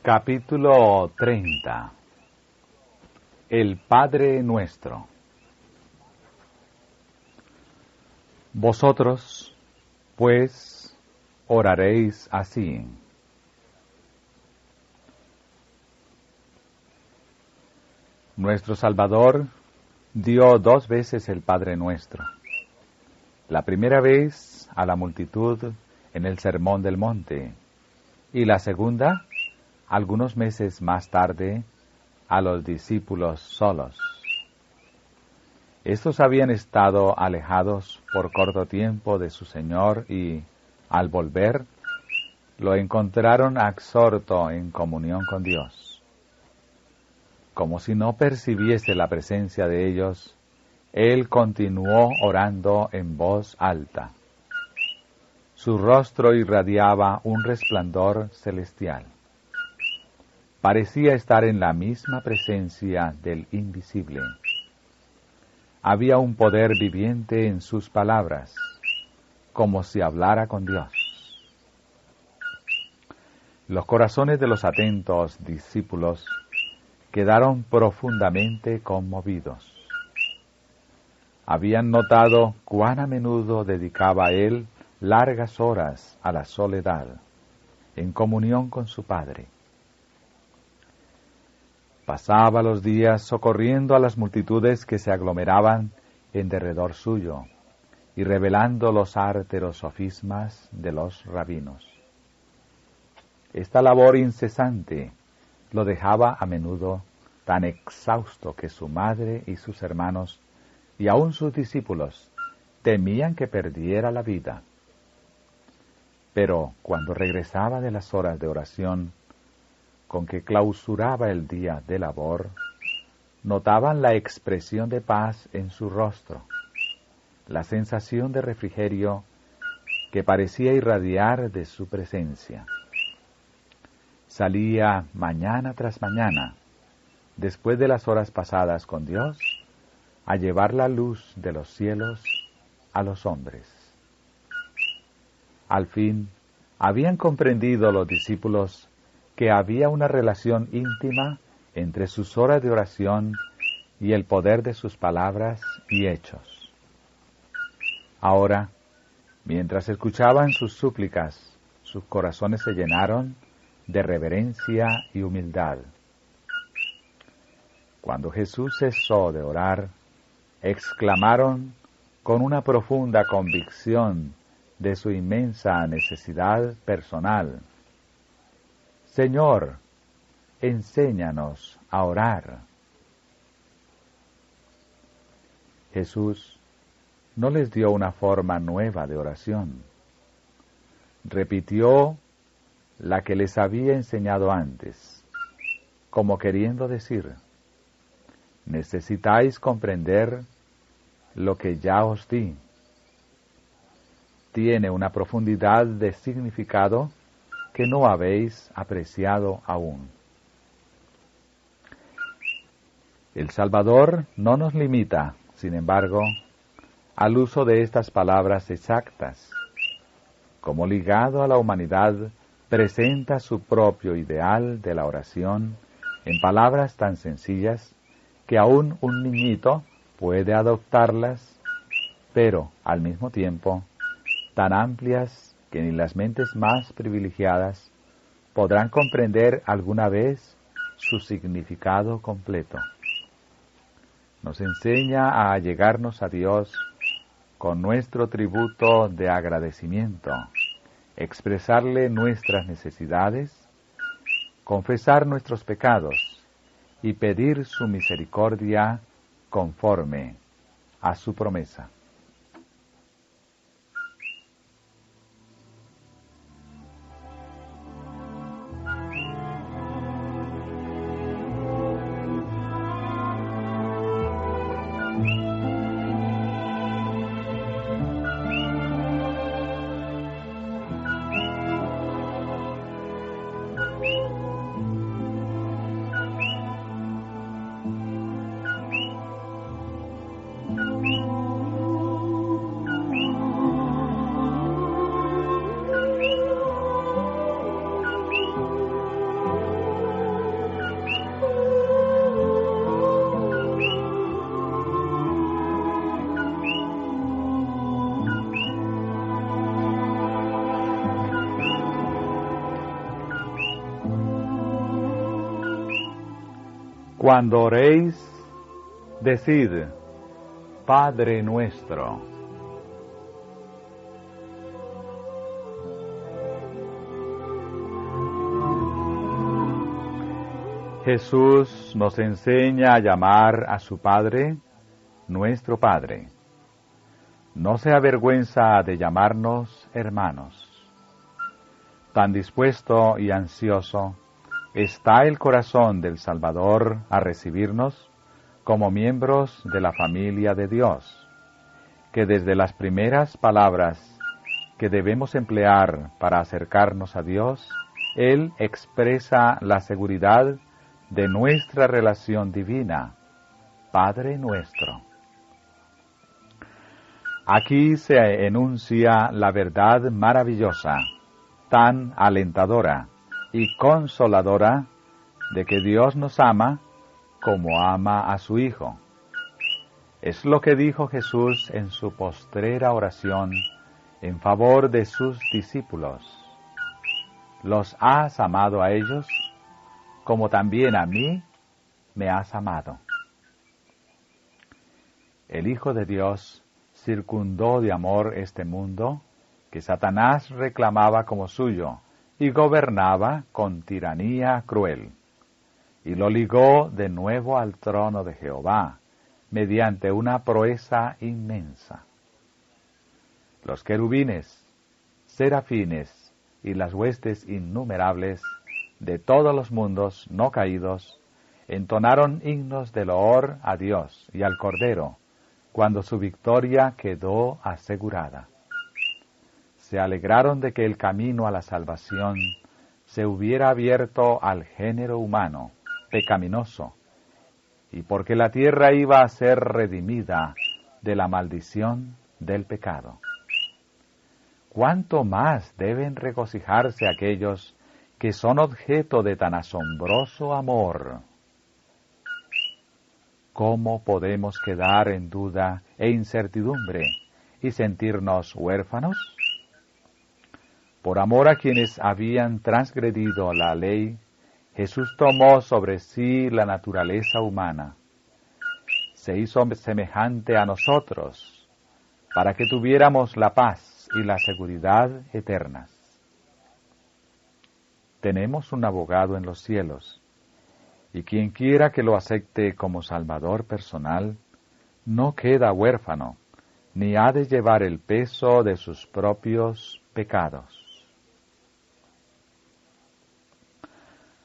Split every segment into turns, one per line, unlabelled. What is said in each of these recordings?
Capítulo 30. El Padre Nuestro. Vosotros, pues, oraréis así. Nuestro Salvador dio 2 veces el Padre Nuestro. La primera vez a la multitud en el Sermón del Monte y la segunda, algunos meses más tarde, a los discípulos solos. Estos habían estado alejados por corto tiempo de su Señor y, al volver, lo encontraron absorto en comunión con Dios. Como si no percibiese la presencia de ellos, Él continuó orando en voz alta. Su rostro irradiaba un resplandor celestial. Parecía estar en la misma presencia del invisible. Había un poder viviente en sus palabras, como si hablara con Dios. Los corazones de los atentos discípulos quedaron profundamente conmovidos. Habían notado cuán a menudo dedicaba él largas horas a la soledad, en comunión con su Padre. Pasaba los días socorriendo a las multitudes que se aglomeraban en derredor suyo y revelando los árteros sofismas de los rabinos. Esta labor incesante lo dejaba a menudo tan exhausto que su madre y sus hermanos y aun sus discípulos temían que perdiera la vida. Pero cuando regresaba de las horas de oración con que clausuraba el día de labor, notaban la expresión de paz en su rostro, la sensación de refrigerio que parecía irradiar de su presencia. Salía mañana tras mañana, después de las horas pasadas con Dios, a llevar la luz de los cielos a los hombres. Al fin, habían comprendido los discípulos que había una relación íntima entre sus horas de oración y el poder de sus palabras y hechos. Ahora, mientras escuchaban sus súplicas, sus corazones se llenaron de reverencia y humildad. Cuando Jesús cesó de orar, exclamaron con una profunda convicción de su inmensa necesidad personal: Señor, enséñanos a orar. Jesús no les dio una forma nueva de oración. Repitió la que les había enseñado antes, como queriendo decir: necesitáis comprender lo que ya os di. Tiene una profundidad de significado que no habéis apreciado aún. El Salvador no nos limita, sin embargo, al uso de estas palabras exactas. Como ligado a la humanidad, presenta su propio ideal de la oración en palabras tan sencillas que aún un niñito puede adoptarlas, pero al mismo tiempo tan amplias que ni las mentes más privilegiadas podrán comprender alguna vez su significado completo. Nos enseña a allegarnos a Dios con nuestro tributo de agradecimiento, expresarle nuestras necesidades, confesar nuestros pecados y pedir su misericordia conforme a su promesa. Cuando oréis, decid, Padre nuestro. Jesús nos enseña a llamar a su Padre, nuestro Padre. No se avergüenza de llamarnos hermanos. Tan dispuesto y ansioso está el corazón del Salvador a recibirnos como miembros de la familia de Dios, que desde las primeras palabras que debemos emplear para acercarnos a Dios, Él expresa la seguridad de nuestra relación divina, Padre nuestro. Aquí se enuncia la verdad maravillosa, tan alentadora y consoladora de que Dios nos ama como ama a su Hijo. Es lo que dijo Jesús en su postrera oración en favor de sus discípulos. Los has amado a ellos, como también a mí me has amado. El Hijo de Dios circundó de amor este mundo que Satanás reclamaba como suyo y gobernaba con tiranía cruel, y lo ligó de nuevo al trono de Jehová mediante una proeza inmensa. Los querubines, serafines y las huestes innumerables de todos los mundos no caídos entonaron himnos de loor a Dios y al Cordero cuando su victoria quedó asegurada. Se alegraron de que el camino a la salvación se hubiera abierto al género humano, pecaminoso, y porque la tierra iba a ser redimida de la maldición del pecado. ¿Cuánto más deben regocijarse aquellos que son objeto de tan asombroso amor? ¿Cómo podemos quedar en duda e incertidumbre y sentirnos huérfanos? Por amor a quienes habían transgredido la ley, Jesús tomó sobre sí la naturaleza humana. Se hizo semejante a nosotros, para que tuviéramos la paz y la seguridad eternas. Tenemos un abogado en los cielos, y quien quiera que lo acepte como Salvador personal, no queda huérfano, ni ha de llevar el peso de sus propios pecados.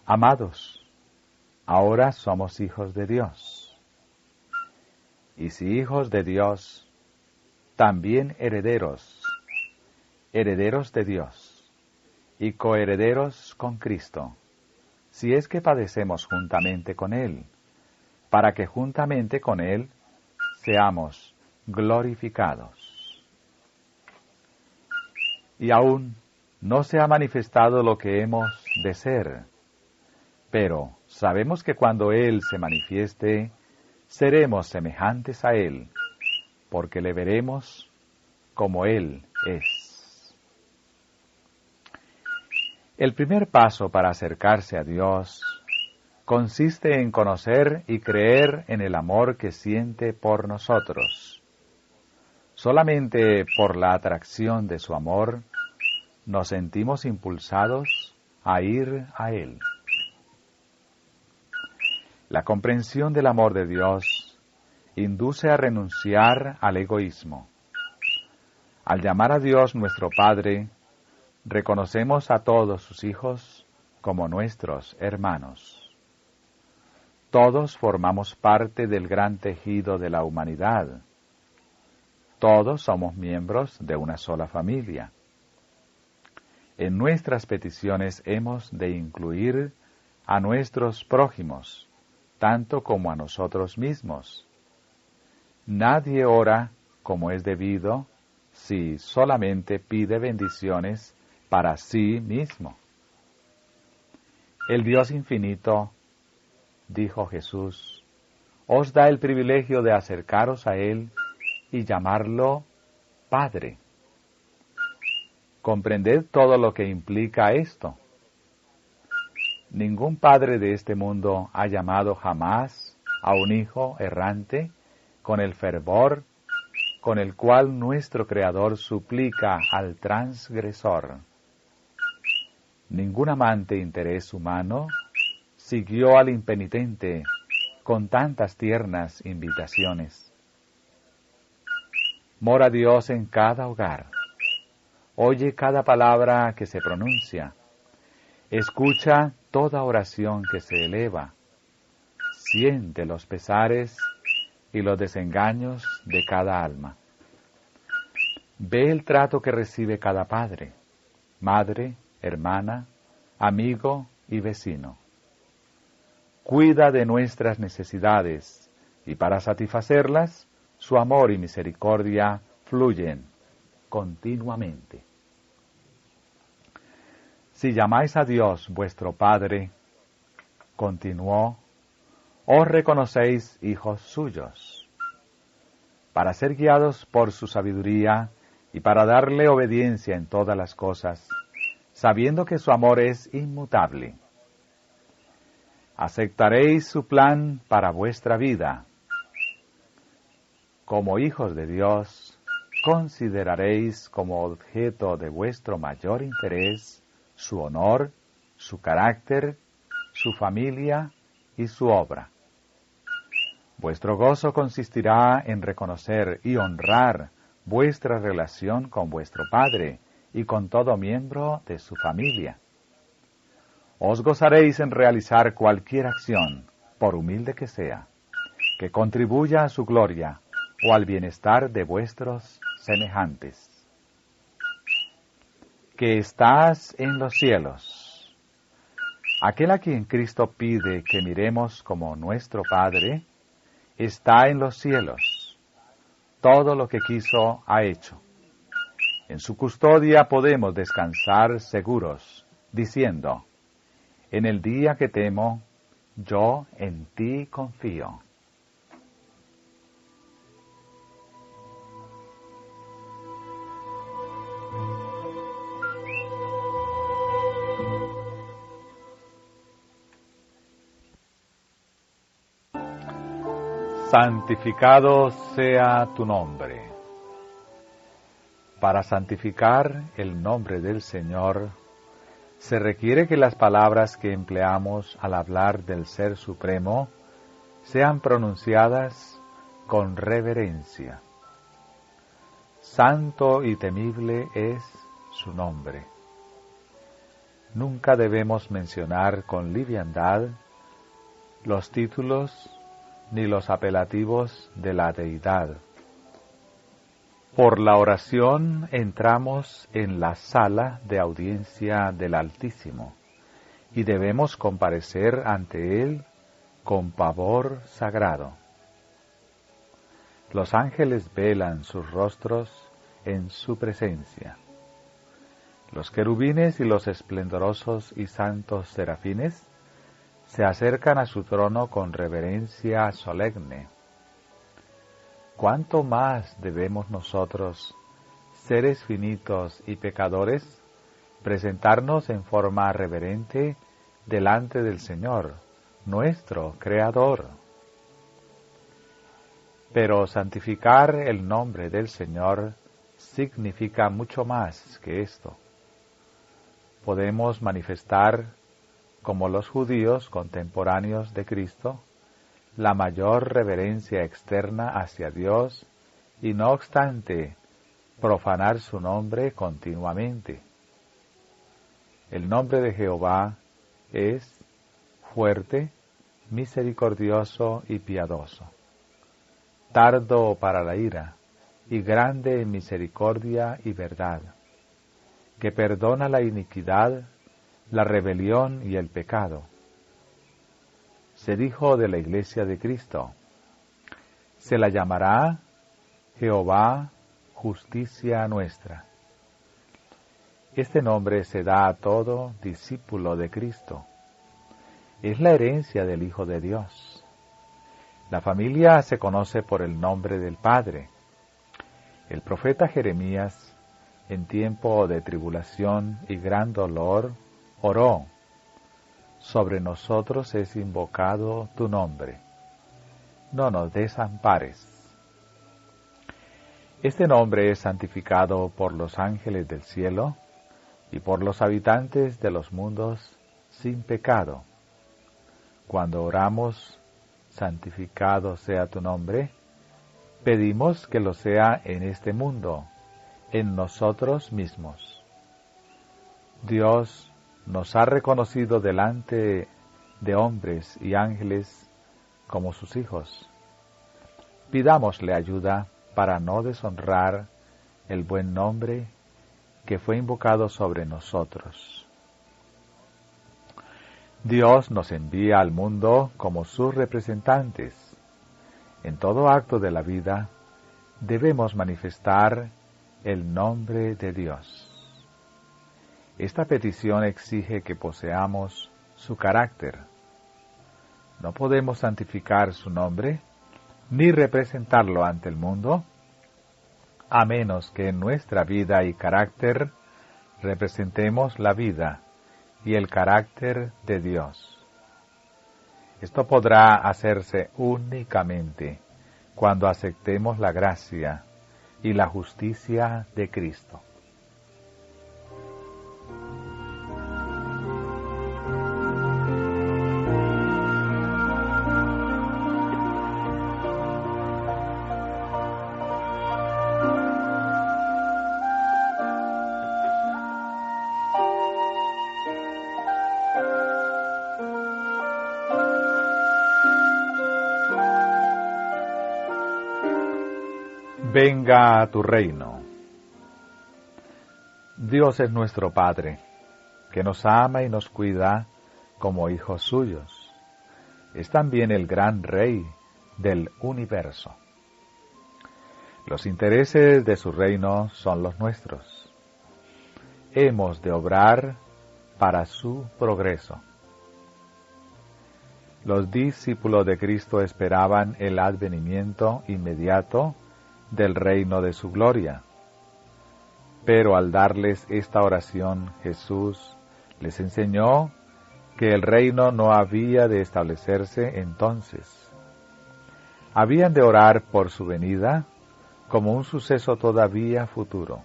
Amados, ahora somos hijos de Dios. Y si hijos de Dios, también herederos, herederos de Dios, y coherederos con Cristo, si es que padecemos juntamente con Él, para que juntamente con Él seamos glorificados. Y aún no se ha manifestado lo que hemos de ser, pero sabemos que cuando Él se manifieste, seremos semejantes a Él, porque le veremos como Él es. El primer paso para acercarse a Dios consiste en conocer y creer en el amor que siente por nosotros. Solamente por la atracción de su amor nos sentimos impulsados a ir a Él. La comprensión del amor de Dios induce a renunciar al egoísmo. Al llamar a Dios nuestro Padre, reconocemos a todos sus hijos como nuestros hermanos. Todos formamos parte del gran tejido de la humanidad. Todos somos miembros de una sola familia. En nuestras peticiones hemos de incluir a nuestros prójimos, tanto como a nosotros mismos. Nadie ora como es debido si solamente pide bendiciones para sí mismo. El Dios infinito, dijo Jesús, os da el privilegio de acercaros a Él y llamarlo Padre. Comprended todo lo que implica esto. Ningún padre de este mundo ha llamado jamás a un hijo errante con el fervor con el cual nuestro Creador suplica al transgresor. Ningún amante interés humano siguió al impenitente con tantas tiernas invitaciones. Mora Dios en cada hogar, oye cada palabra que se pronuncia, escucha toda oración que se eleva, siente los pesares y los desengaños de cada alma. Ve el trato que recibe cada padre, madre, hermana, amigo y vecino. Cuida de nuestras necesidades y para satisfacerlas, su amor y misericordia fluyen continuamente. Si llamáis a Dios vuestro Padre, continuó, os reconocéis hijos suyos, para ser guiados por su sabiduría y para darle obediencia en todas las cosas, sabiendo que su amor es inmutable. Aceptaréis su plan para vuestra vida. Como hijos de Dios, consideraréis como objeto de vuestro mayor interés su honor, su carácter, su familia y su obra. Vuestro gozo consistirá en reconocer y honrar vuestra relación con vuestro Padre y con todo miembro de su familia. Os gozaréis en realizar cualquier acción, por humilde que sea, que contribuya a su gloria o al bienestar de vuestros semejantes. Que estás en los cielos. Aquel a quien Cristo pide que miremos como nuestro Padre, está en los cielos. Todo lo que quiso ha hecho. En su custodia podemos descansar seguros, diciendo, en el día que temo, yo en ti confío. Santificado sea tu nombre. Para santificar el nombre del Señor, se requiere que las palabras que empleamos al hablar del Ser Supremo sean pronunciadas con reverencia. Santo y temible es su nombre. Nunca debemos mencionar con liviandad los títulos ni los apelativos de la deidad. Por la oración entramos en la sala de audiencia del Altísimo y debemos comparecer ante Él con pavor sagrado. Los ángeles velan sus rostros en su presencia. Los querubines y los esplendorosos y santos serafines se acercan a su trono con reverencia solemne. ¿Cuánto más debemos nosotros, seres finitos y pecadores, presentarnos en forma reverente delante del Señor, nuestro Creador? Pero santificar el nombre del Señor significa mucho más que esto. Podemos manifestar, como los judíos contemporáneos de Cristo, la mayor reverencia externa hacia Dios y no obstante profanar su nombre continuamente. El nombre de Jehová es fuerte, misericordioso y piadoso, tardo para la ira y grande en misericordia y verdad, que perdona la iniquidad, la rebelión y el pecado. Se dijo de la Iglesia de Cristo, se la llamará Jehová, justicia nuestra. Este nombre se da a todo discípulo de Cristo. Es la herencia del Hijo de Dios. La familia se conoce por el nombre del Padre. El profeta Jeremías, en tiempo de tribulación y gran dolor, oró: sobre nosotros es invocado tu nombre. No nos desampares. Este nombre es santificado por los ángeles del cielo y por los habitantes de los mundos sin pecado. Cuando oramos, santificado sea tu nombre, pedimos que lo sea en este mundo, en nosotros mismos. Dios nos ha reconocido delante de hombres y ángeles como sus hijos. Pidámosle ayuda para no deshonrar el buen nombre que fue invocado sobre nosotros. Dios nos envía al mundo como sus representantes. En todo acto de la vida debemos manifestar el nombre de Dios. Esta petición exige que poseamos su carácter. No podemos santificar su nombre ni representarlo ante el mundo, a menos que en nuestra vida y carácter representemos la vida y el carácter de Dios. Esto podrá hacerse únicamente cuando aceptemos la gracia y la justicia de Cristo. Venga a tu reino. Dios es nuestro Padre, que nos ama y nos cuida como hijos suyos. Es también el gran Rey del universo. Los intereses de su reino son los nuestros. Hemos de obrar para su progreso. Los discípulos de Cristo esperaban el advenimiento inmediato del reino de su gloria. Pero al darles esta oración, Jesús les enseñó que el reino no había de establecerse entonces. Habían de orar por su venida como un suceso todavía futuro.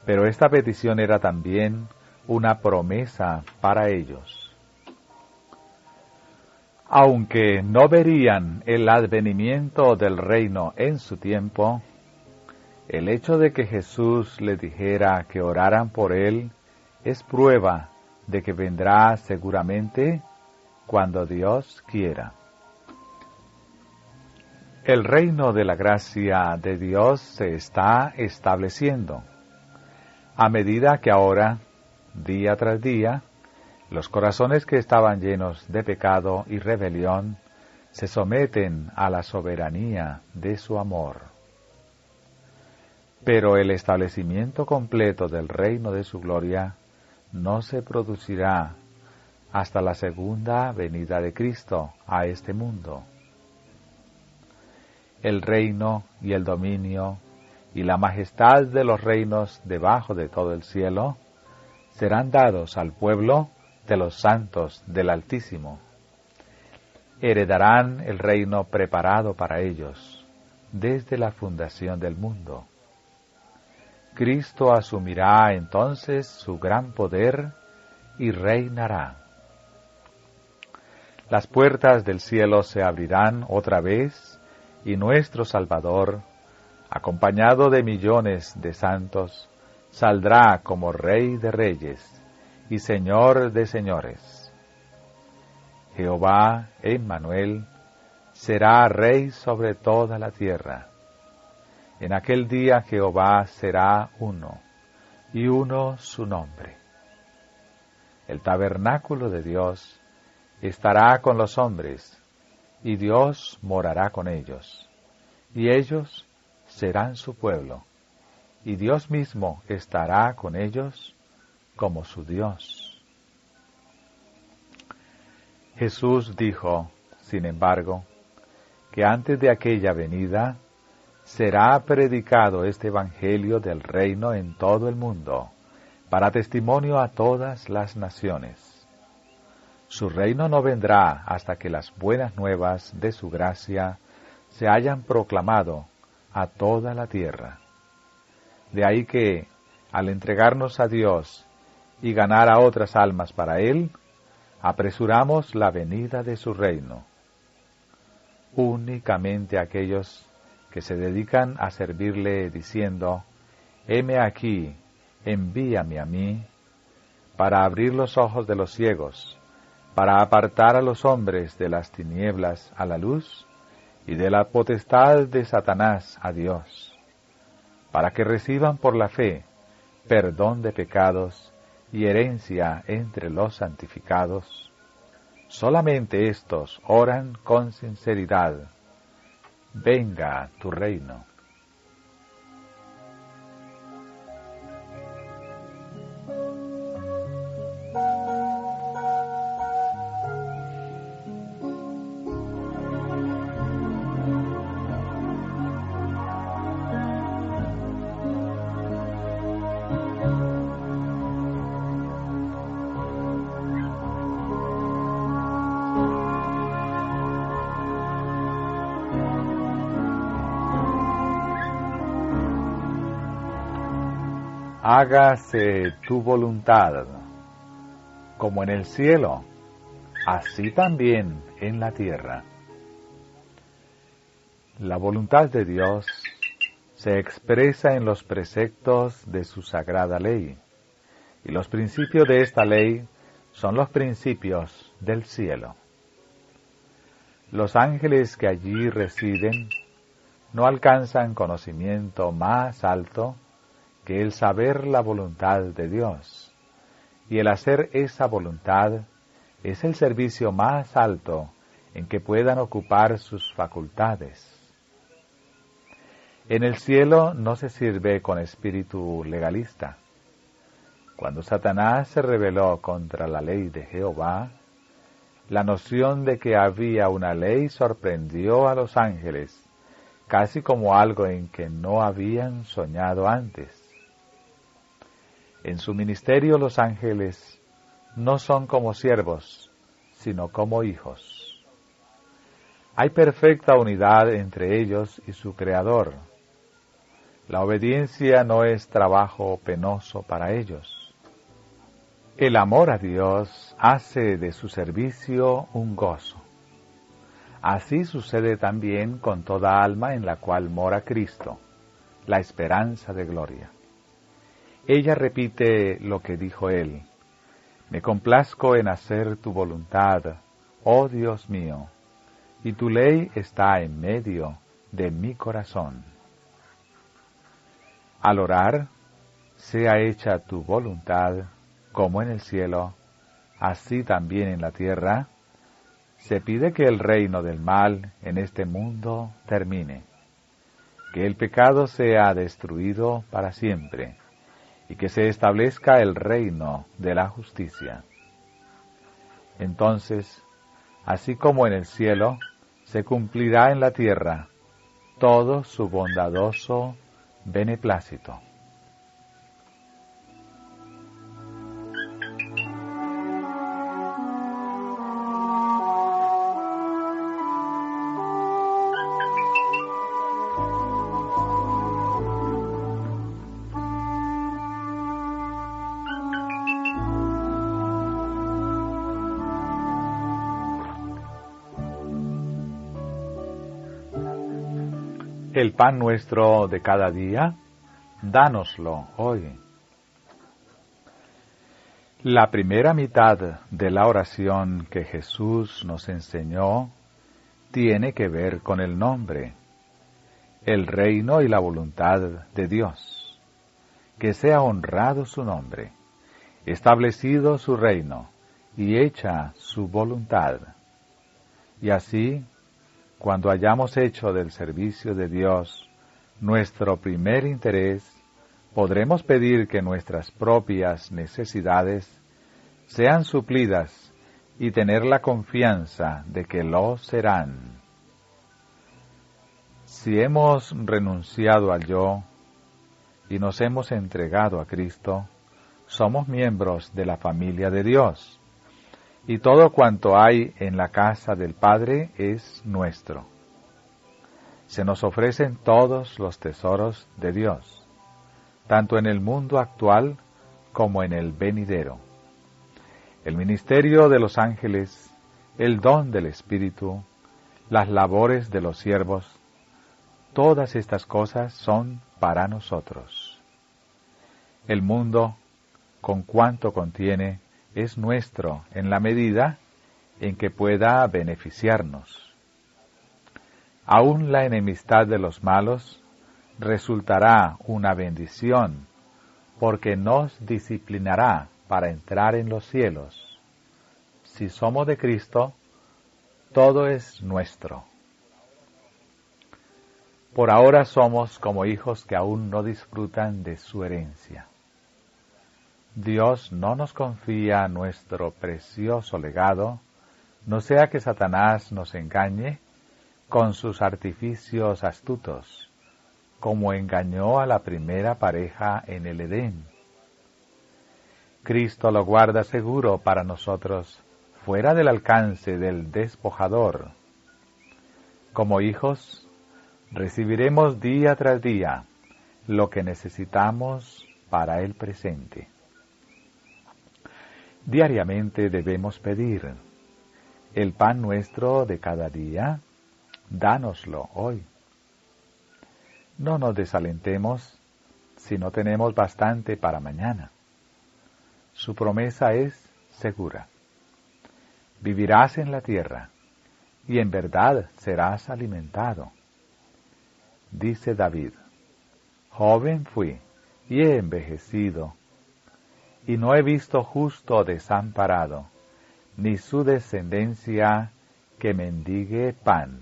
Pero esta petición era también una promesa para ellos. Aunque no verían el advenimiento del reino en su tiempo, el hecho de que Jesús les dijera que oraran por él es prueba de que vendrá seguramente cuando Dios quiera. El reino de la gracia de Dios se está estableciendo, a medida que ahora, día tras día, los corazones que estaban llenos de pecado y rebelión se someten a la soberanía de su amor. Pero el establecimiento completo del reino de su gloria no se producirá hasta la segunda venida de Cristo a este mundo. El reino y el dominio y la majestad de los reinos debajo de todo el cielo serán dados al pueblo de los santos del Altísimo. Heredarán el reino preparado para ellos desde la fundación del mundo. Cristo asumirá entonces su gran poder y reinará. Las puertas del cielo se abrirán otra vez y nuestro Salvador, acompañado de millones de santos, saldrá como Rey de Reyes y Señor de señores. Jehová, Emmanuel, será Rey sobre toda la tierra. En aquel día Jehová será uno, y uno su nombre. El tabernáculo de Dios estará con los hombres, y Dios morará con ellos, y ellos serán su pueblo, y Dios mismo estará con ellos como su Dios. Jesús dijo, sin embargo, que antes de aquella venida será predicado este evangelio del reino en todo el mundo, para testimonio a todas las naciones. Su reino no vendrá hasta que las buenas nuevas de su gracia se hayan proclamado a toda la tierra. De ahí que, al entregarnos a Dios y ganar a otras almas para Él, apresuramos la venida de su reino. Únicamente aquellos que se dedican a servirle diciendo, heme aquí, envíame a mí, para abrir los ojos de los ciegos, para apartar a los hombres de las tinieblas a la luz y de la potestad de Satanás a Dios, para que reciban por la fe perdón de pecados y herencia entre los santificados. Solamente éstos oran con sinceridad, venga tu reino. Hágase tu voluntad, como en el cielo, así también en la tierra. La voluntad de Dios se expresa en los preceptos de su sagrada ley, y los principios de esta ley son los principios del cielo. Los ángeles que allí residen no alcanzan conocimiento más alto que el saber la voluntad de Dios, y el hacer esa voluntad es el servicio más alto en que puedan ocupar sus facultades. En el cielo no se sirve con espíritu legalista. Cuando Satanás se rebeló contra la ley de Jehová, la noción de que había una ley sorprendió a los ángeles, casi como algo en que no habían soñado antes. En su ministerio los ángeles no son como siervos, sino como hijos. Hay perfecta unidad entre ellos y su Creador. La obediencia no es trabajo penoso para ellos. El amor a Dios hace de su servicio un gozo. Así sucede también con toda alma en la cual mora Cristo, la esperanza de gloria. Ella repite lo que dijo él: me complazco en hacer tu voluntad, oh Dios mío, y tu ley está en medio de mi corazón. Al orar, sea hecha tu voluntad, como en el cielo, así también en la tierra, se pide que el reino del mal en este mundo termine, que el pecado sea destruido para siempre, y que se establezca el reino de la justicia. Entonces, así como en el cielo, se cumplirá en la tierra todo su bondadoso beneplácito. El pan nuestro de cada día, dánoslo hoy. La primera mitad de la oración que Jesús nos enseñó tiene que ver con el nombre, el reino y la voluntad de Dios. Que sea honrado su nombre, establecido su reino y hecha su voluntad. Y así, cuando hayamos hecho del servicio de Dios nuestro primer interés, podremos pedir que nuestras propias necesidades sean suplidas y tener la confianza de que lo serán. Si hemos renunciado al yo y nos hemos entregado a Cristo, somos miembros de la familia de Dios, y todo cuanto hay en la casa del Padre es nuestro. Se nos ofrecen todos los tesoros de Dios, tanto en el mundo actual como en el venidero. El ministerio de los ángeles, el don del Espíritu, las labores de los siervos, todas estas cosas son para nosotros. El mundo, con cuanto contiene, es nuestro en la medida en que pueda beneficiarnos. Aún la enemistad de los malos resultará una bendición, porque nos disciplinará para entrar en los cielos. Si somos de Cristo, todo es nuestro. Por ahora somos como hijos que aún no disfrutan de su herencia. Dios no nos confía nuestro precioso legado, no sea que Satanás nos engañe con sus artificios astutos, como engañó a la primera pareja en el Edén. Cristo lo guarda seguro para nosotros, fuera del alcance del despojador. Como hijos, recibiremos día tras día lo que necesitamos para el presente. Diariamente debemos pedir: el pan nuestro de cada día, dánoslo hoy. No nos desalentemos si no tenemos bastante para mañana. Su promesa es segura. Vivirás en la tierra, y en verdad serás alimentado. Dice David: joven fui, y he envejecido, y no he visto justo desamparado, ni su descendencia que mendigue pan.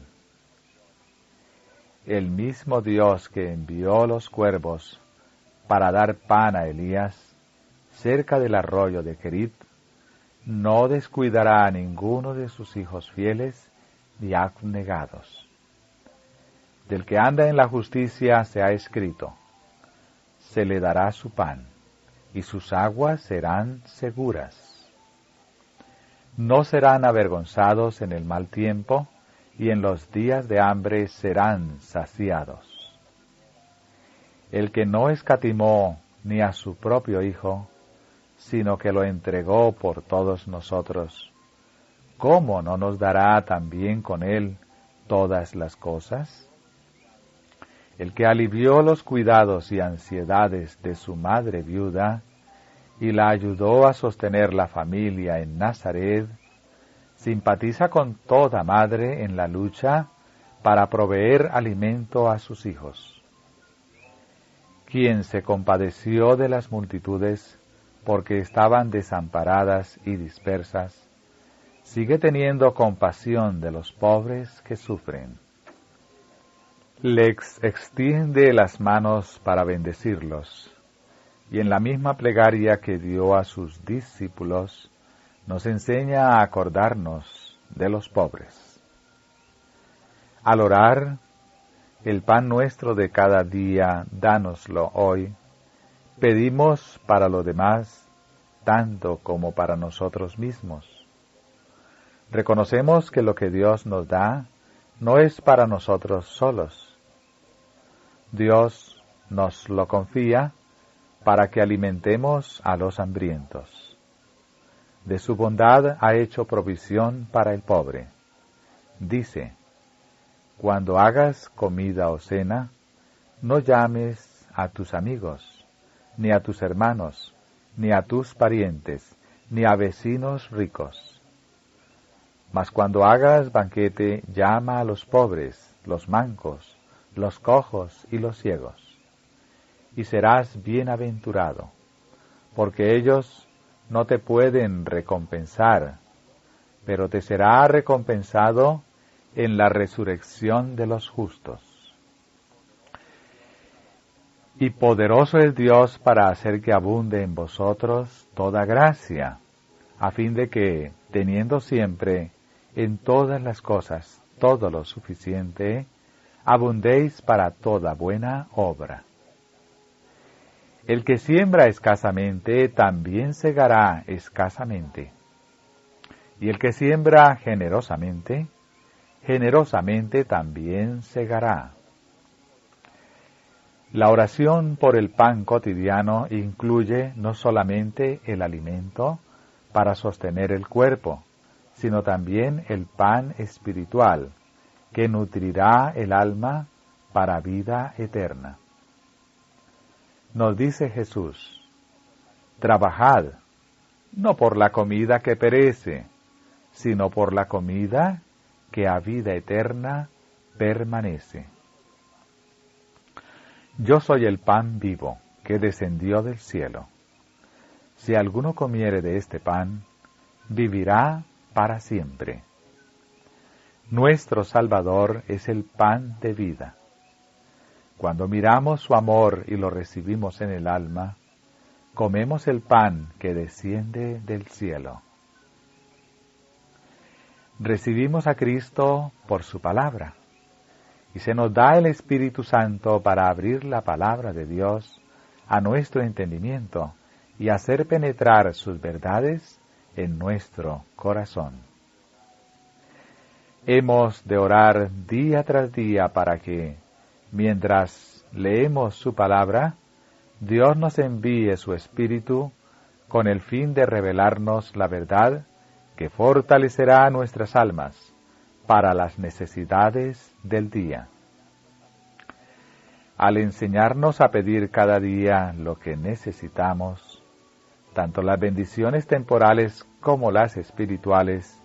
El mismo Dios que envió los cuervos para dar pan a Elías, cerca del arroyo de Kerit, no descuidará a ninguno de sus hijos fieles y abnegados. Del que anda en la justicia se ha escrito: se le dará su pan, y sus aguas serán seguras. No serán avergonzados en el mal tiempo, y en los días de hambre serán saciados. El que no escatimó ni a su propio Hijo, sino que lo entregó por todos nosotros, ¿cómo no nos dará también con él todas las cosas? El que alivió los cuidados y ansiedades de su madre viuda, y la ayudó a sostener la familia en Nazaret, simpatiza con toda madre en la lucha para proveer alimento a sus hijos. Quien se compadeció de las multitudes porque estaban desamparadas y dispersas, sigue teniendo compasión de los pobres que sufren. Les extiende las manos para bendecirlos, y en la misma plegaria que dio a sus discípulos, nos enseña a acordarnos de los pobres. Al orar: el pan nuestro de cada día, dánoslo hoy, pedimos para los demás, tanto como para nosotros mismos. Reconocemos que lo que Dios nos da no es para nosotros solos. Dios nos lo confía para que alimentemos a los hambrientos. De su bondad ha hecho provisión para el pobre. Dice: cuando hagas comida o cena, no llames a tus amigos, ni a tus hermanos, ni a tus parientes, ni a vecinos ricos. Mas cuando hagas banquete, llama a los pobres, los mancos, los cojos y los ciegos, y serás bienaventurado, porque ellos no te pueden recompensar, pero te será recompensado en la resurrección de los justos. Y poderoso es Dios para hacer que abunde en vosotros toda gracia, a fin de que, teniendo siempre en todas las cosas todo lo suficiente, abundéis para toda buena obra. El que siembra escasamente también segará escasamente, Y el que siembra generosamente, generosamente también segará. La oración por el pan cotidiano incluye no solamente el alimento para sostener el cuerpo, sino también el pan espiritual, que nutrirá el alma para vida eterna. Nos dice Jesús: trabajad, no por la comida que perece, sino por la comida que a vida eterna permanece. Yo soy el pan vivo que descendió del cielo. Si alguno comiere de este pan, vivirá para siempre. Nuestro Salvador es el pan de vida. Cuando miramos su amor y lo recibimos en el alma, comemos el pan que desciende del cielo. Recibimos a Cristo por su palabra, y se nos da el Espíritu Santo para abrir la palabra de Dios a nuestro entendimiento y hacer penetrar sus verdades en nuestro corazón. Hemos de orar día tras día para que, mientras leemos su palabra, Dios nos envíe su Espíritu con el fin de revelarnos la verdad que fortalecerá nuestras almas para las necesidades del día. Al enseñarnos a pedir cada día lo que necesitamos, tanto las bendiciones temporales como las espirituales,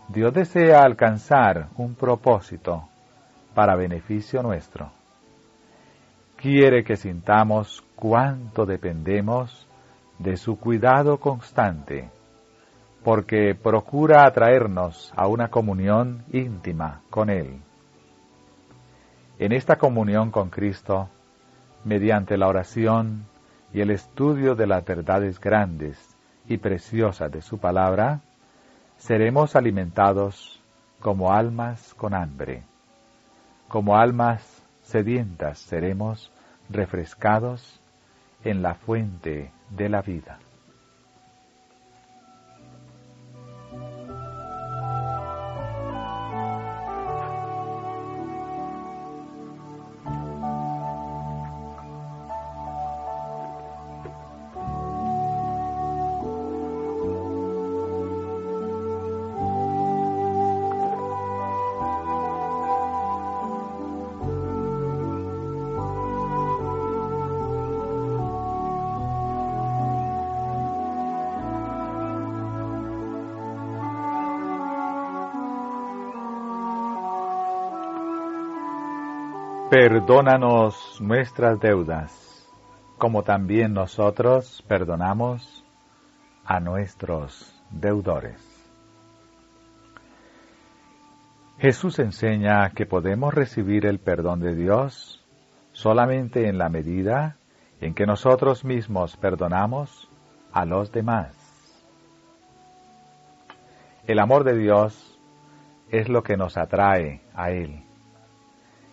Dios desea alcanzar un propósito para beneficio nuestro. Quiere que sintamos cuánto dependemos de su cuidado constante, porque procura atraernos a una comunión íntima con Él. En esta comunión con Cristo, mediante la oración y el estudio de las verdades grandes y preciosas de su palabra, seremos alimentados como almas con hambre. Como almas sedientas seremos refrescados en la fuente de la vida. Perdónanos nuestras deudas, como también nosotros perdonamos a nuestros deudores. Jesús enseña que podemos recibir el perdón de Dios solamente en la medida en que nosotros mismos perdonamos a los demás. El amor de Dios es lo que nos atrae a Él.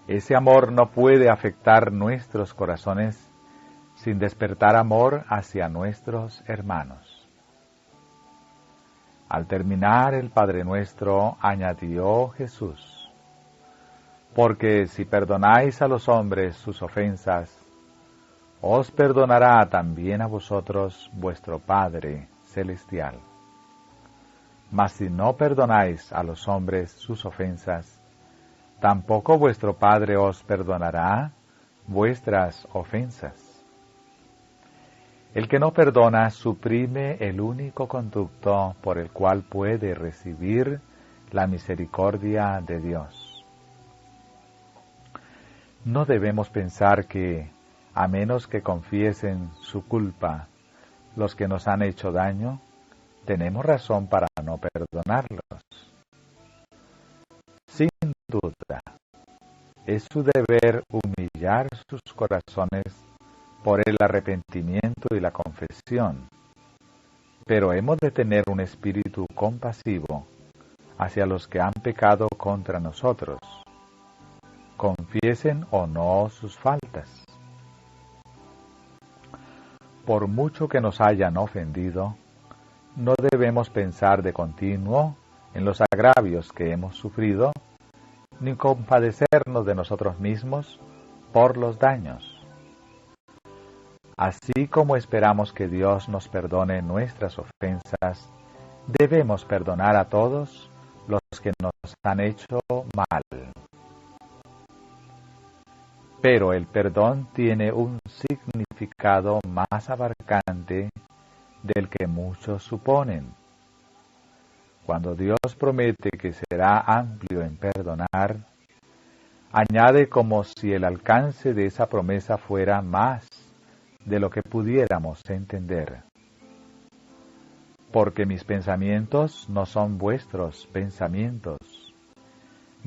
Ese amor no puede afectar nuestros corazones sin despertar amor hacia nuestros hermanos. Al terminar el Padre Nuestro, añadió Jesús: porque si perdonáis a los hombres sus ofensas, os perdonará también a vosotros vuestro Padre Celestial. Mas si no perdonáis a los hombres sus ofensas, tampoco vuestro Padre os perdonará vuestras ofensas. El que no perdona suprime el único conducto por el cual puede recibir la misericordia de Dios. No debemos pensar que, a menos que confiesen su culpa los que nos han hecho daño, tenemos razón para no perdonarlos. Sin duda, es su deber humillar sus corazones por el arrepentimiento y la confesión, pero hemos de tener un espíritu compasivo hacia los que han pecado contra nosotros, confiesen o no sus faltas. Por mucho que nos hayan ofendido, no debemos pensar de continuo en los agravios que hemos sufrido, ni compadecernos de nosotros mismos por los daños. Así como esperamos que Dios nos perdone nuestras ofensas, debemos perdonar a todos los que nos han hecho mal. Pero el perdón tiene un significado más abarcante del que muchos suponen. Cuando Dios promete que será amplio en perdonar, añade como si el alcance de esa promesa fuera más de lo que pudiéramos entender. Porque mis pensamientos no son vuestros pensamientos,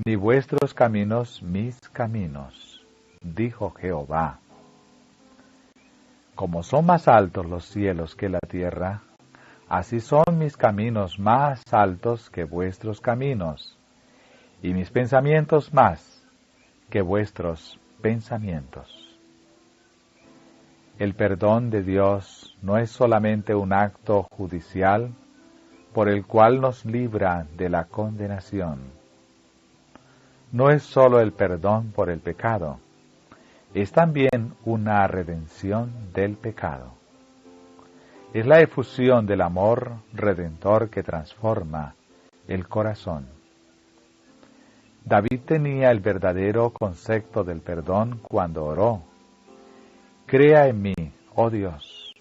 ni vuestros caminos mis caminos, dijo Jehová. Como son más altos los cielos que la tierra, así son mis caminos más altos que vuestros caminos, y mis pensamientos más que vuestros pensamientos. El perdón de Dios no es solamente un acto judicial por el cual nos libra de la condenación. No es solo el perdón por el pecado, es también una redención del pecado. Es la efusión del amor redentor que transforma el corazón. David tenía el verdadero concepto del perdón cuando oró: crea en mí, oh Dios,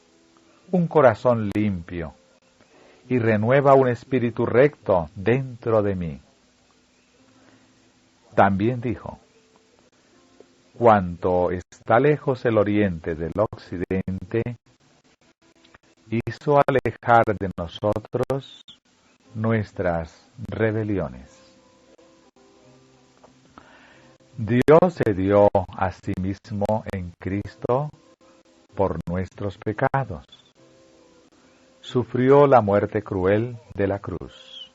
un corazón limpio, y renueva un espíritu recto dentro de mí. También dijo: cuanto está lejos el oriente del occidente, hizo alejar de nosotros nuestras rebeliones. Dios se dio a sí mismo en Cristo por nuestros pecados. Sufrió la muerte cruel de la cruz.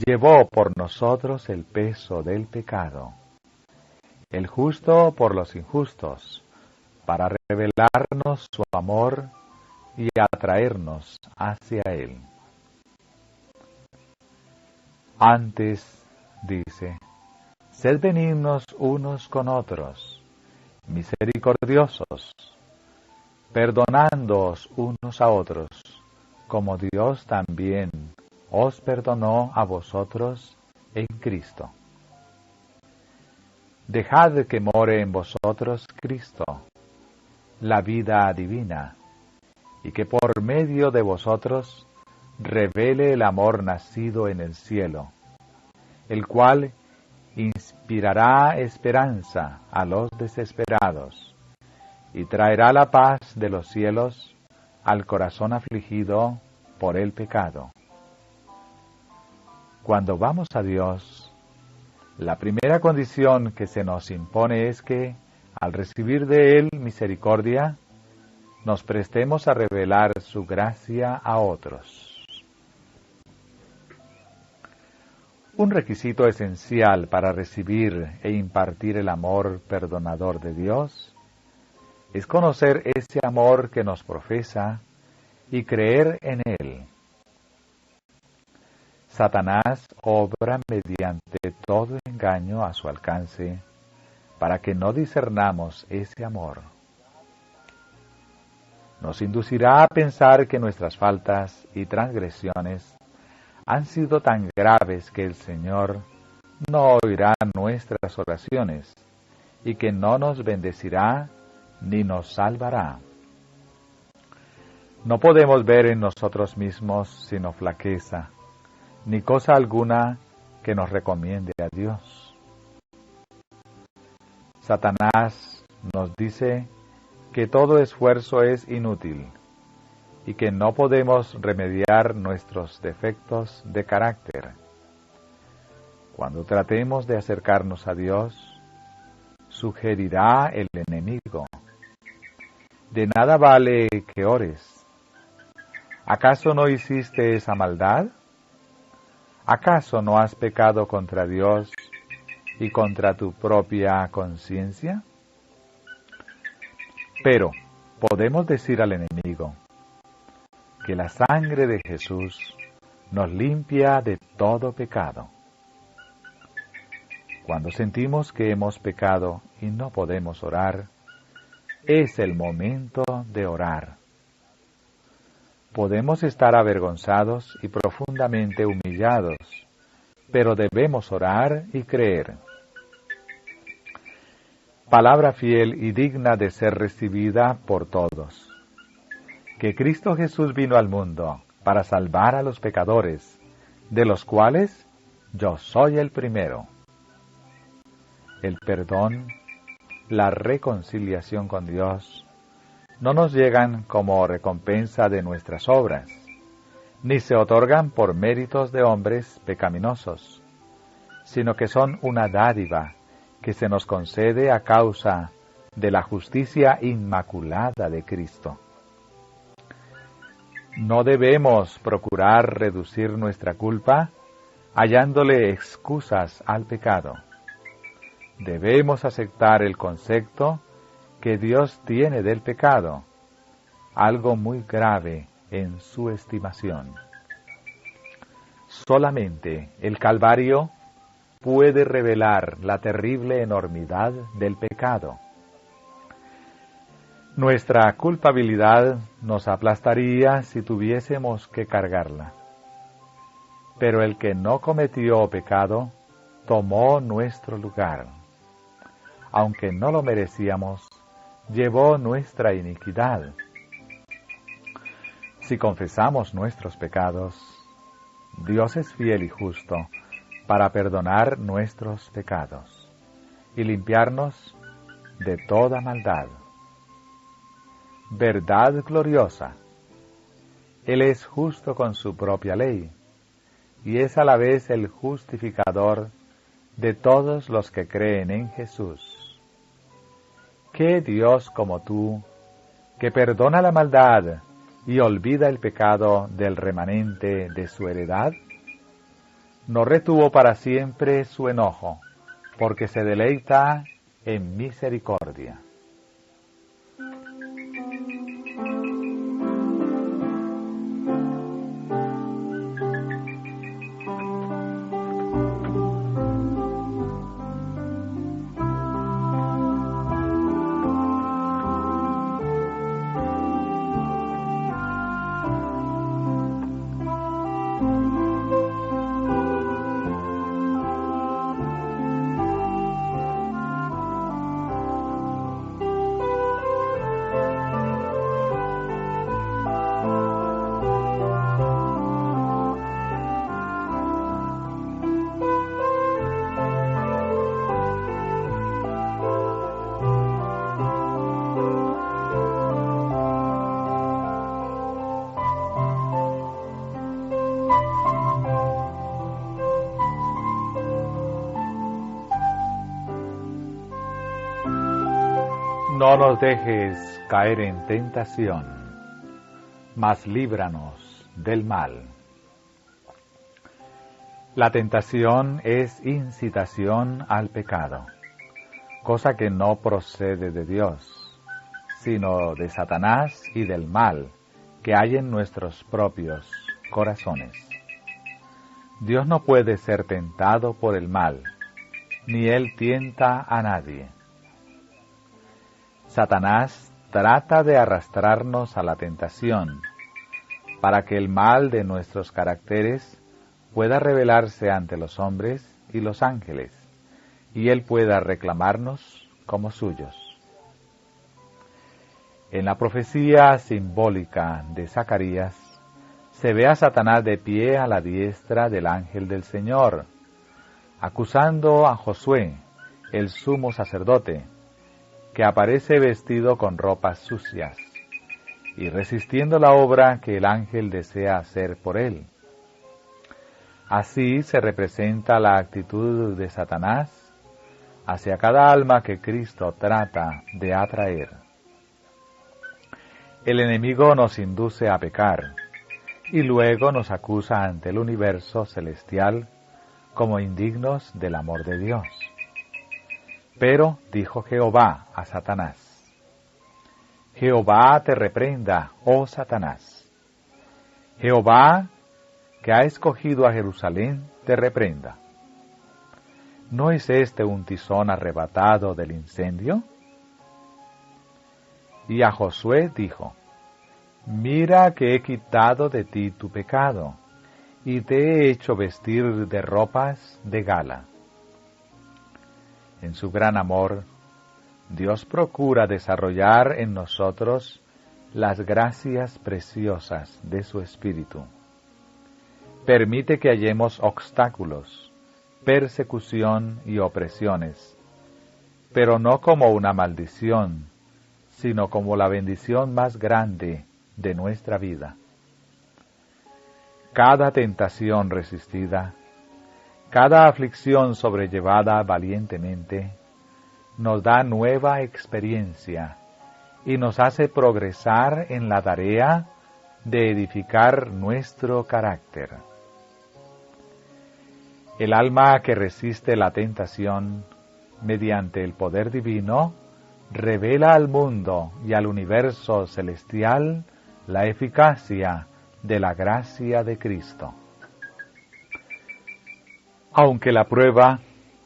Llevó por nosotros el peso del pecado, el justo por los injustos, para revelarnos su amor y atraernos hacia Él. Antes, dice, sed benignos unos con otros, misericordiosos, perdonándoos unos a otros, como Dios también os perdonó a vosotros en Cristo. Dejad que more en vosotros Cristo, la vida divina, y que por medio de vosotros revele el amor nacido en el cielo, el cual inspirará esperanza a los desesperados y traerá la paz de los cielos al corazón afligido por el pecado. Cuando vamos a Dios, la primera condición que se nos impone es que, al recibir de Él misericordia, nos prestemos a revelar su gracia a otros. Un requisito esencial para recibir e impartir el amor perdonador de Dios es conocer ese amor que nos profesa y creer en Él. Satanás obra mediante todo engaño a su alcance para que no discernamos ese amor. Nos inducirá a pensar que nuestras faltas y transgresiones han sido tan graves que el Señor no oirá nuestras oraciones y que no nos bendecirá ni nos salvará. No podemos ver en nosotros mismos sino flaqueza, ni cosa alguna que nos recomiende a Dios. Satanás nos dice que todo esfuerzo es inútil y que no podemos remediar nuestros defectos de carácter. Cuando tratemos de acercarnos a Dios, sugerirá el enemigo: de nada vale que ores. ¿Acaso no hiciste esa maldad? ¿Acaso no has pecado contra Dios y contra tu propia conciencia? Pero podemos decir al enemigo: que la sangre de Jesús nos limpia de todo pecado. Cuando sentimos que hemos pecado y no podemos orar, es el momento de orar. Podemos estar avergonzados y profundamente humillados, pero debemos orar y creer. Palabra fiel y digna de ser recibida por todos. Que Cristo Jesús vino al mundo para salvar a los pecadores, de los cuales yo soy el primero. El perdón, la reconciliación con Dios, no nos llegan como recompensa de nuestras obras, ni se otorgan por méritos de hombres pecaminosos, sino que son una dádiva que se nos concede a causa de la justicia inmaculada de Cristo. No debemos procurar reducir nuestra culpa hallándole excusas al pecado. Debemos aceptar el concepto que Dios tiene del pecado, algo muy grave en su estimación. Solamente el Calvario puede revelar la terrible enormidad del pecado. Nuestra culpabilidad nos aplastaría si tuviésemos que cargarla. Pero el que no cometió pecado tomó nuestro lugar. Aunque no lo merecíamos, llevó nuestra iniquidad. Si confesamos nuestros pecados, Dios es fiel y justo para perdonar nuestros pecados y limpiarnos de toda maldad. Verdad gloriosa. Él es justo con su propia ley y es a la vez el justificador de todos los que creen en Jesús. ¿Qué Dios como tú, que perdona la maldad y olvida el pecado del remanente de su heredad? No retuvo para siempre su enojo, porque se deleita en misericordia. No nos dejes caer en tentación, mas líbranos del mal. La tentación es incitación al pecado, cosa que no procede de Dios, sino de Satanás y del mal que hay en nuestros propios corazones. Dios no puede ser tentado por el mal, ni él tienta a nadie. Satanás trata de arrastrarnos a la tentación, para que el mal de nuestros caracteres pueda revelarse ante los hombres y los ángeles, y él pueda reclamarnos como suyos. En la profecía simbólica de Zacarías, se ve a Satanás de pie a la diestra del ángel del Señor, acusando a Josué, el sumo sacerdote, que aparece vestido con ropas sucias, y resistiendo la obra que el ángel desea hacer por él. Así se representa la actitud de Satanás hacia cada alma que Cristo trata de atraer. El enemigo nos induce a pecar, y luego nos acusa ante el universo celestial como indignos del amor de Dios. Pero dijo Jehová a Satanás: Jehová te reprenda, oh Satanás. Jehová, que ha escogido a Jerusalén, te reprenda. ¿No es este un tizón arrebatado del incendio? Y a Josué dijo, mira que he quitado de ti tu pecado, y te he hecho vestir de ropas de gala. En su gran amor, Dios procura desarrollar en nosotros las gracias preciosas de su Espíritu. Permite que hallemos obstáculos, persecución y opresiones, pero no como una maldición, sino como la bendición más grande de nuestra vida. Cada tentación resistida, cada aflicción sobrellevada valientemente, nos da nueva experiencia y nos hace progresar en la tarea de edificar nuestro carácter. El alma que resiste la tentación, mediante el poder divino, revela al mundo y al universo celestial la eficacia de la gracia de Cristo. Aunque la prueba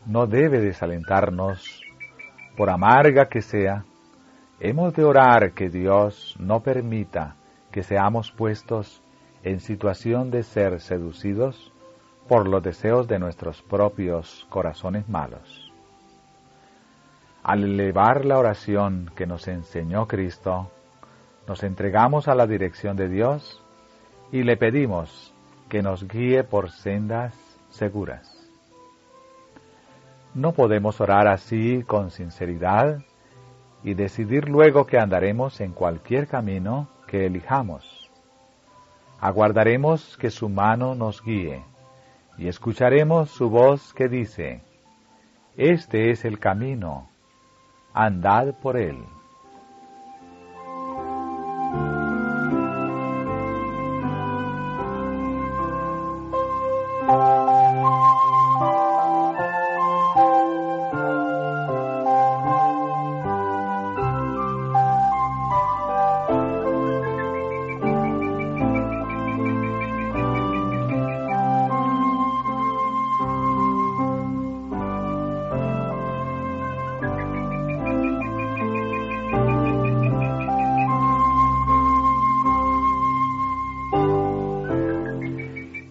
no debe desalentarnos, por amarga que sea, hemos de orar que Dios no permita que seamos puestos en situación de ser seducidos por los deseos de nuestros propios corazones malos. Al elevar la oración que nos enseñó Cristo, nos entregamos a la dirección de Dios y le pedimos que nos guíe por sendas seguras. No podemos orar así con sinceridad y decidir luego que andaremos en cualquier camino que elijamos. Aguardaremos que su mano nos guíe y escucharemos su voz que dice, este es el camino, andad por él.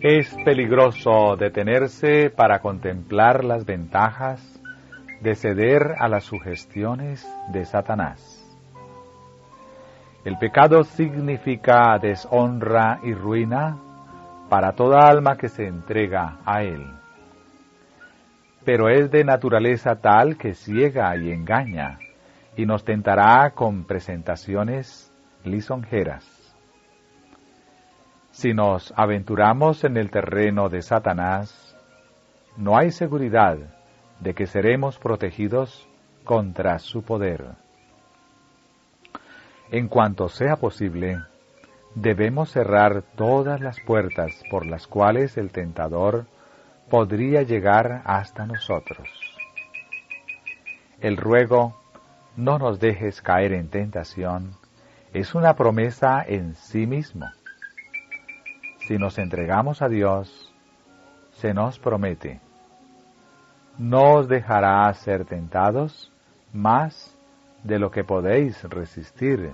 Es peligroso detenerse para contemplar las ventajas de ceder a las sugestiones de Satanás. El pecado significa deshonra y ruina para toda alma que se entrega a él. Pero es de naturaleza tal que ciega y engaña, y nos tentará con presentaciones lisonjeras. Si nos aventuramos en el terreno de Satanás, no hay seguridad de que seremos protegidos contra su poder. En cuanto sea posible, debemos cerrar todas las puertas por las cuales el tentador podría llegar hasta nosotros. El ruego, no nos dejes caer en tentación, es una promesa en sí mismo. Si nos entregamos a Dios, se nos promete, no os dejará ser tentados más de lo que podéis resistir,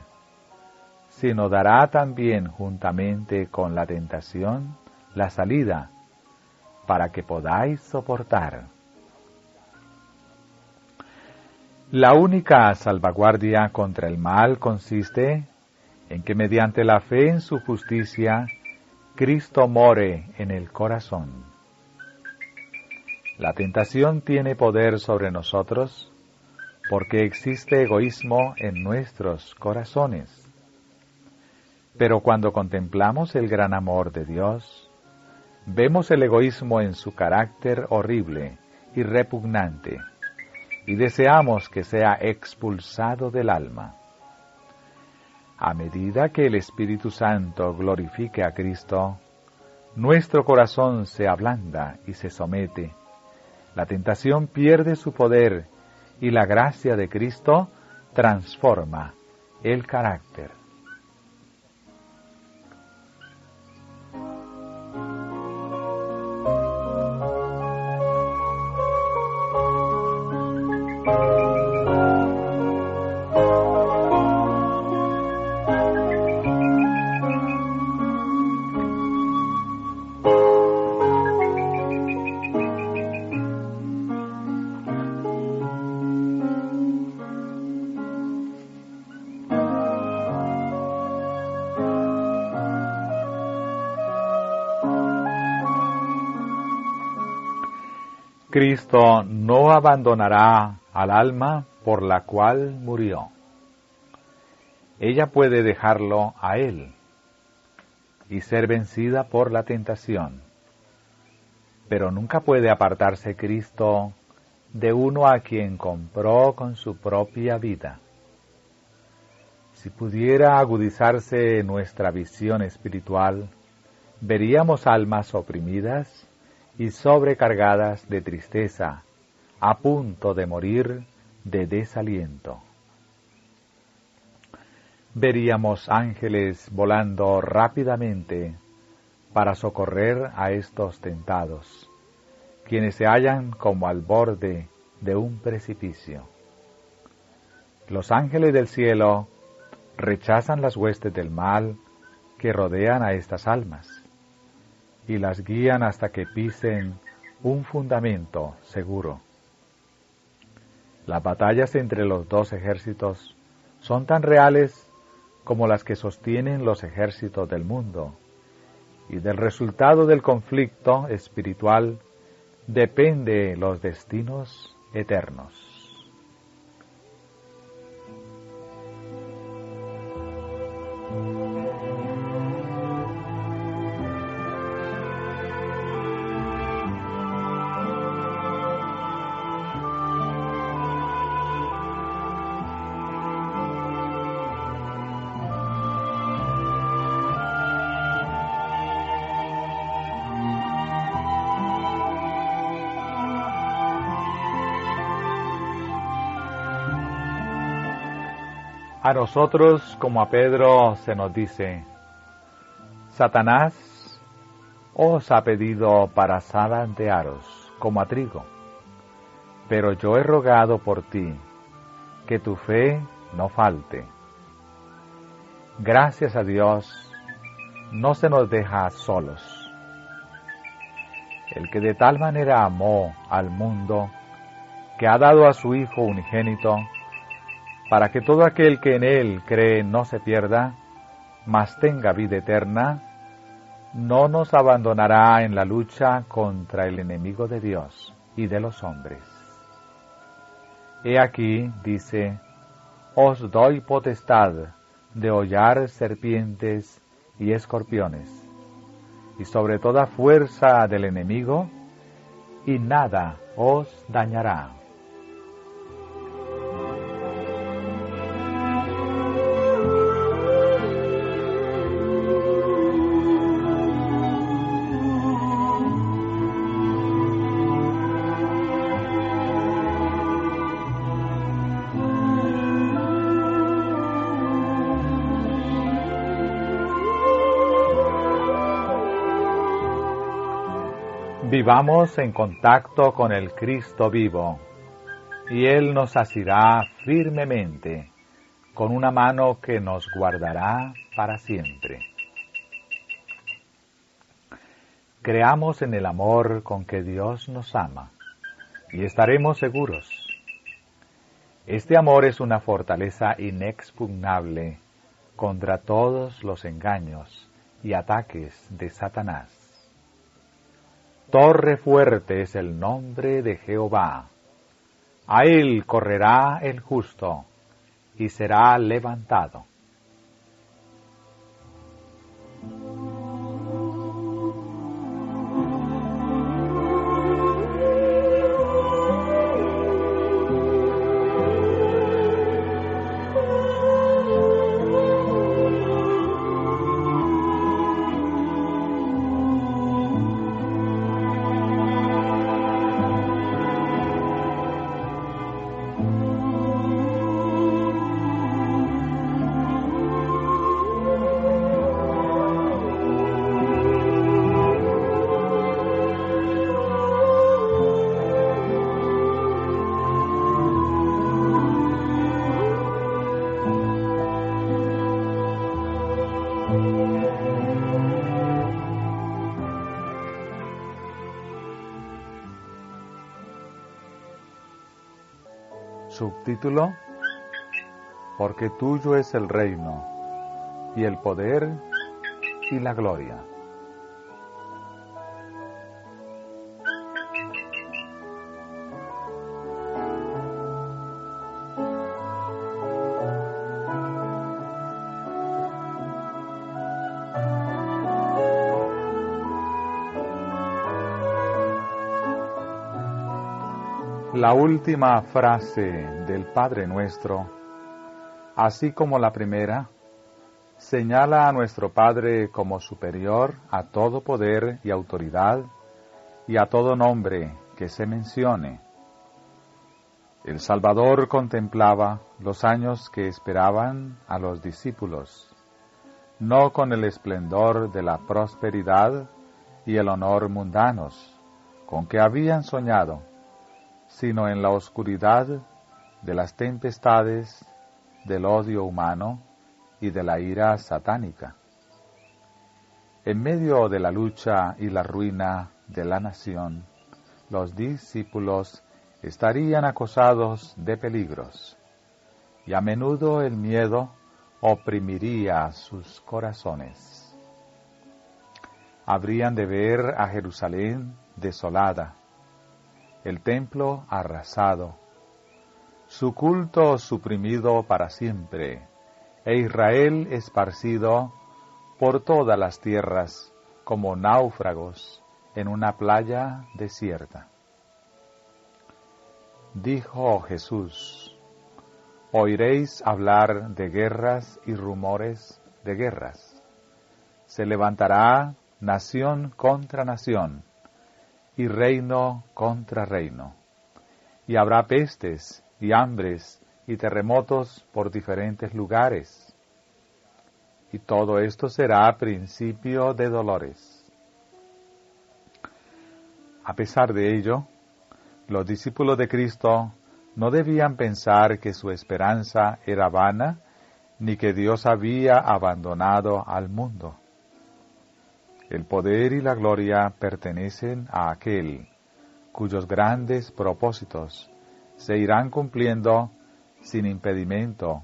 sino dará también juntamente con la tentación la salida, para que podáis soportar. La única salvaguardia contra el mal consiste en que mediante la fe en su justicia, Cristo more en el corazón. La tentación tiene poder sobre nosotros porque existe egoísmo en nuestros corazones. Pero cuando contemplamos el gran amor de Dios, vemos el egoísmo en su carácter horrible y repugnante, y deseamos que sea expulsado del alma. A medida que el Espíritu Santo glorifique a Cristo, nuestro corazón se ablanda y se somete. La tentación pierde su poder y la gracia de Cristo transforma el carácter. Cristo no abandonará al alma por la cual murió. Ella puede dejarlo a Él y ser vencida por la tentación, pero nunca puede apartarse Cristo de uno a quien compró con su propia vida. Si pudiera agudizarse nuestra visión espiritual, veríamos almas oprimidas y sobrecargadas de tristeza, a punto de morir de desaliento. Veríamos ángeles volando rápidamente para socorrer a estos tentados, quienes se hallan como al borde de un precipicio. Los ángeles del cielo rechazan las huestes del mal que rodean a estas almas y las guían hasta que pisen un fundamento seguro. Las batallas entre los dos ejércitos son tan reales como las que sostienen los ejércitos del mundo, y del resultado del conflicto espiritual depende los destinos eternos. A nosotros, como a Pedro, se nos dice: Satanás os ha pedido para zarandearos como a trigo, pero yo he rogado por ti, que tu fe no falte. Gracias a Dios, no se nos deja solos. El que de tal manera amó al mundo, que ha dado a su Hijo unigénito, para que todo aquel que en Él cree no se pierda, mas tenga vida eterna, no nos abandonará en la lucha contra el enemigo de Dios y de los hombres. He aquí, dice, os doy potestad de hollar serpientes y escorpiones, y sobre toda fuerza del enemigo, y nada os dañará. Vivamos en contacto con el Cristo vivo, y Él nos asirá firmemente con una mano que nos guardará para siempre. Creamos en el amor con que Dios nos ama, y estaremos seguros. Este amor es una fortaleza inexpugnable contra todos los engaños y ataques de Satanás. Torre fuerte es el nombre de Jehová. A él correrá el justo, y será levantado. Subtítulo: Porque tuyo es el reino, y el poder, y la gloria. La última frase del Padre Nuestro, así como la primera, señala a nuestro Padre como superior a todo poder y autoridad y a todo nombre que se mencione. El Salvador contemplaba los años que esperaban a los discípulos, no con el esplendor de la prosperidad y el honor mundanos con que habían soñado, sino en la oscuridad de las tempestades, del odio humano y de la ira satánica. En medio de la lucha y la ruina de la nación, los discípulos estarían acosados de peligros, y a menudo el miedo oprimiría sus corazones. Habrían de ver a Jerusalén desolada, el templo arrasado, su culto suprimido para siempre, e Israel esparcido por todas las tierras como náufragos en una playa desierta. Dijo Jesús: oiréis hablar de guerras y rumores de guerras. Se levantará nación contra nación, y reino contra reino, y habrá pestes y hambres y terremotos por diferentes lugares, y todo esto será principio de dolores. A pesar de ello, los discípulos de Cristo no debían pensar que su esperanza era vana, ni que Dios había abandonado al mundo. El poder y la gloria pertenecen a aquel cuyos grandes propósitos se irán cumpliendo sin impedimento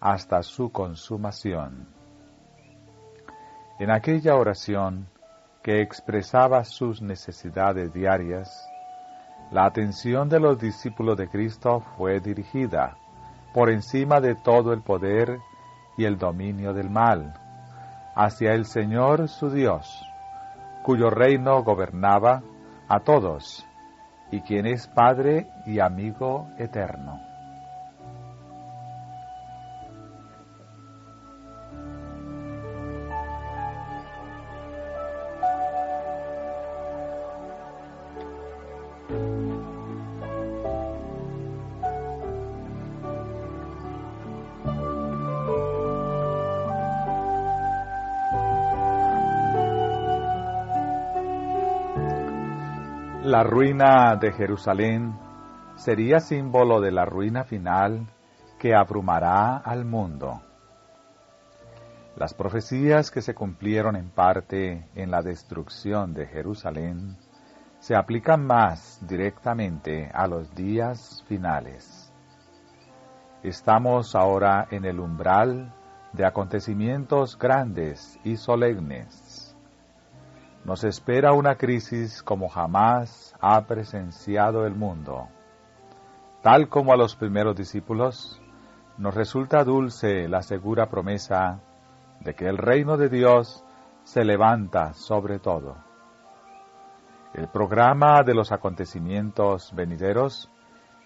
hasta su consumación. En aquella oración que expresaba sus necesidades diarias, la atención de los discípulos de Cristo fue dirigida por encima de todo el poder y el dominio del mal, hacia el Señor su Dios, cuyo reino gobernaba a todos, y quien es Padre y amigo eterno. La ruina de Jerusalén sería símbolo de la ruina final que abrumará al mundo. Las profecías que se cumplieron en parte en la destrucción de Jerusalén se aplican más directamente a los días finales. Estamos ahora en el umbral de acontecimientos grandes y solemnes. Nos espera una crisis como jamás ha presenciado el mundo. Tal como a los primeros discípulos, nos resulta dulce la segura promesa de que el reino de Dios se levanta sobre todo. El programa de los acontecimientos venideros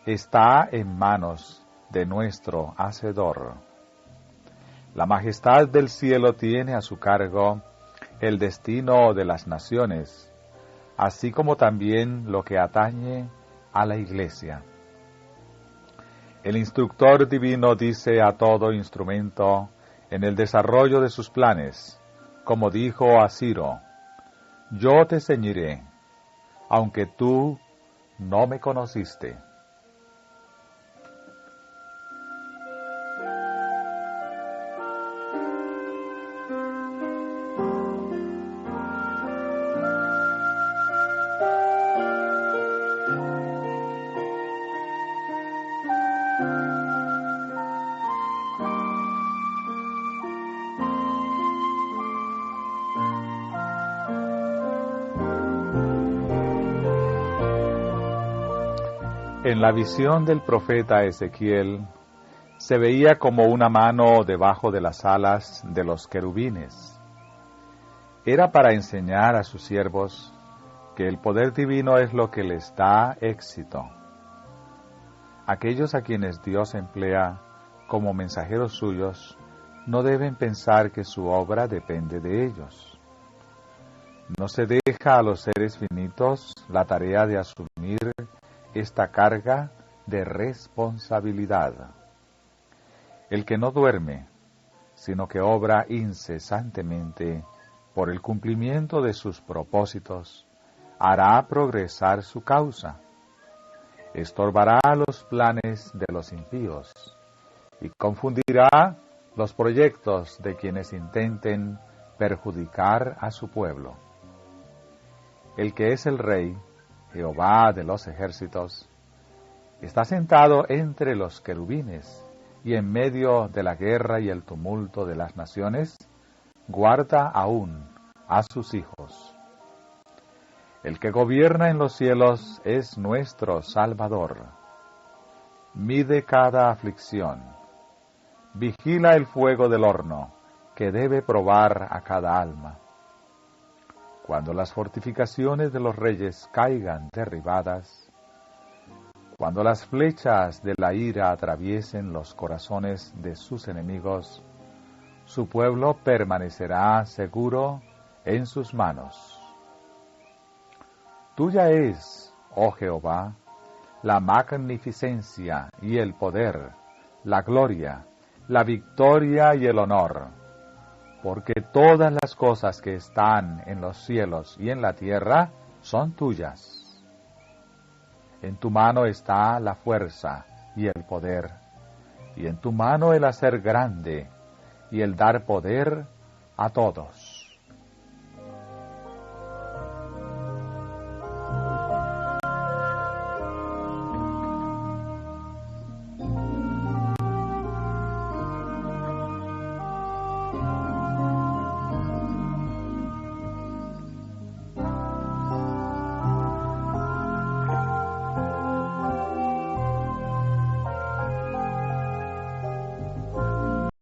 está en manos de nuestro Hacedor. La majestad del cielo tiene a su cargo el destino de las naciones, así como también lo que atañe a la Iglesia. El instructor divino dice a todo instrumento en el desarrollo de sus planes, como dijo a Ciro: yo te ceñiré, aunque tú no me conociste. En la visión del profeta Ezequiel se veía como una mano debajo de las alas de los querubines. Era para enseñar a sus siervos que el poder divino es lo que les da éxito. Aquellos a quienes Dios emplea como mensajeros suyos no deben pensar que su obra depende de ellos. No se deja a los seres finitos la tarea de asumir esta carga de responsabilidad. El que no duerme, sino que obra incesantemente por el cumplimiento de sus propósitos, hará progresar su causa, estorbará los planes de los impíos y confundirá los proyectos de quienes intenten perjudicar a su pueblo. El que es el Rey, Jehová de los ejércitos, está sentado entre los querubines y en medio de la guerra y el tumulto de las naciones, guarda aún a sus hijos. El que gobierna en los cielos es nuestro Salvador. Mide cada aflicción. Vigila el fuego del horno, que debe probar a cada alma. Cuando las fortificaciones de los reyes caigan derribadas, cuando las flechas de la ira atraviesen los corazones de sus enemigos, su pueblo permanecerá seguro en sus manos. Tuya es, oh Jehová, la magnificencia y el poder, la gloria, la victoria y el honor, porque todas las cosas que están en los cielos y en la tierra son tuyas. En tu mano está la fuerza y el poder, y en tu mano el hacer grande y el dar poder a todos.